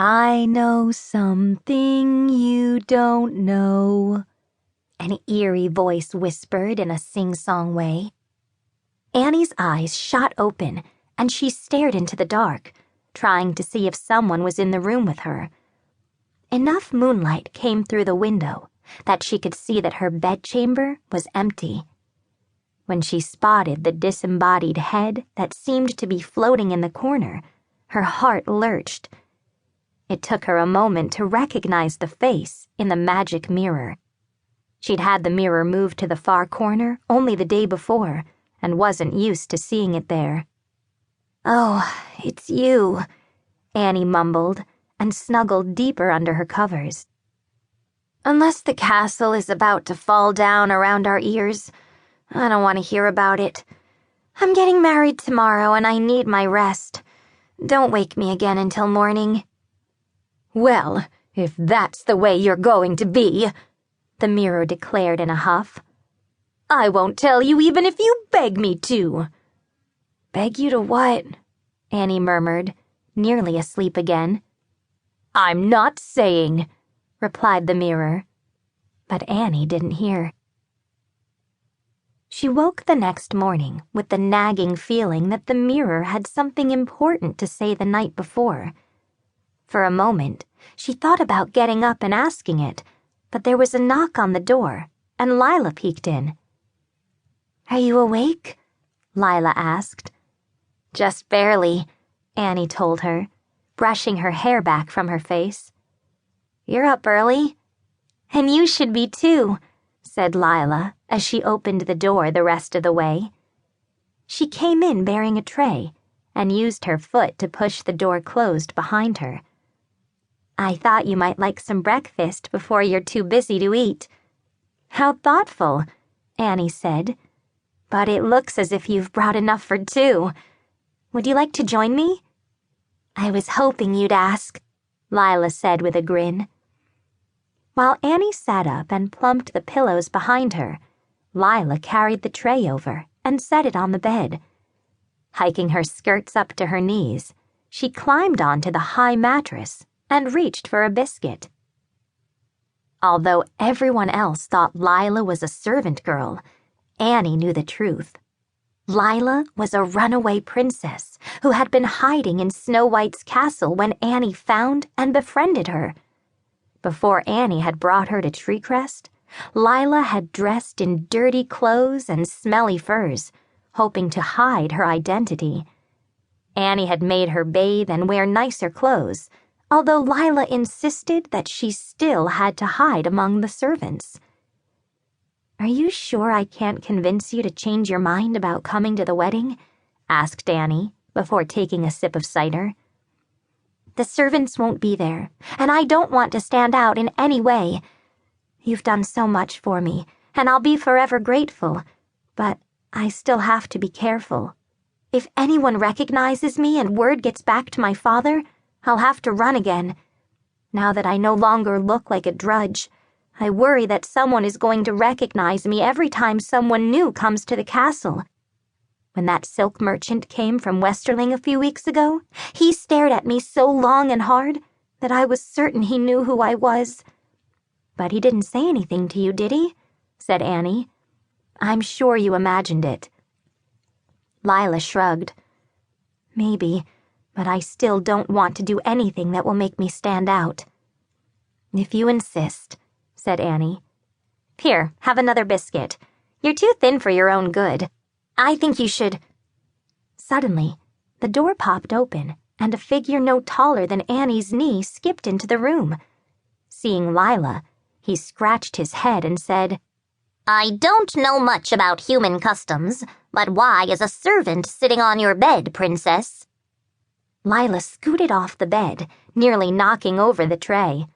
I know something you don't know, an eerie voice whispered in a sing-song way. Annie's eyes shot open, and she stared into the dark, trying to see if someone was in the room with her. Enough moonlight came through the window that she could see that her bedchamber was empty. When she spotted the disembodied head that seemed to be floating in the corner, her heart lurched. It took her a moment to recognize the face in the magic mirror. She'd had the mirror moved to the far corner only the day before and wasn't used to seeing it there. "Oh, it's you," Annie mumbled and snuggled deeper under her covers. "Unless the castle is about to fall down around our ears, I don't want to hear about it. I'm getting married tomorrow and I need my rest. Don't wake me again until morning." "Well, if that's the way you're going to be," the mirror declared in a huff, "I won't tell you even if you beg me to." "Beg you to what?" Annie murmured, nearly asleep again. "I'm not saying," replied the mirror. But Annie didn't hear. She woke the next morning with the nagging feeling that the mirror had something important to say the night before. For a moment, she thought about getting up and asking it, but there was a knock on the door, and Lila peeked in. "Are you awake?" Lila asked. "Just barely," Annie told her, brushing her hair back from her face. "You're up early." "And you should be too," said Lila as she opened the door the rest of the way. She came in bearing a tray and used her foot to push the door closed behind her. "I thought you might like some breakfast before you're too busy to eat." "How thoughtful," Annie said. "But it looks as if you've brought enough for two. Would you like to join me?" "I was hoping you'd ask," Lila said with a grin. While Annie sat up and plumped the pillows behind her, Lila carried the tray over and set it on the bed. Hiking her skirts up to her knees, she climbed onto the high mattress and reached for a biscuit. Although everyone else thought Lila was a servant girl, Annie knew the truth. Lila was a runaway princess who had been hiding in Snow White's castle when Annie found and befriended her. Before Annie had brought her to Treecrest, Lila had dressed in dirty clothes and smelly furs, hoping to hide her identity. Annie had made her bathe and wear nicer clothes, although Lila insisted that she still had to hide among the servants. "Are you sure I can't convince you to change your mind about coming to the wedding?" asked Annie, before taking a sip of cider. "The servants won't be there, and I don't want to stand out in any way. You've done so much for me, and I'll be forever grateful, but I still have to be careful. If anyone recognizes me and word gets back to my father, I'll have to run again. Now that I no longer look like a drudge, I worry that someone is going to recognize me every time someone new comes to the castle. When that silk merchant came from Westerling a few weeks ago, he stared at me so long and hard that I was certain he knew who I was." "But he didn't say anything to you, did he?" said Annie. "I'm sure you imagined it." Lila shrugged. "Maybe, but I still don't want to do anything that will make me stand out." "If you insist," said Annie. "Here, have another biscuit. You're too thin for your own good. I think you should—" Suddenly, the door popped open, and a figure no taller than Annie's knee skipped into the room. Seeing Lila, he scratched his head and said, "I don't know much about human customs, but why is a servant sitting on your bed, princess?" Lila scooted off the bed, nearly knocking over the tray.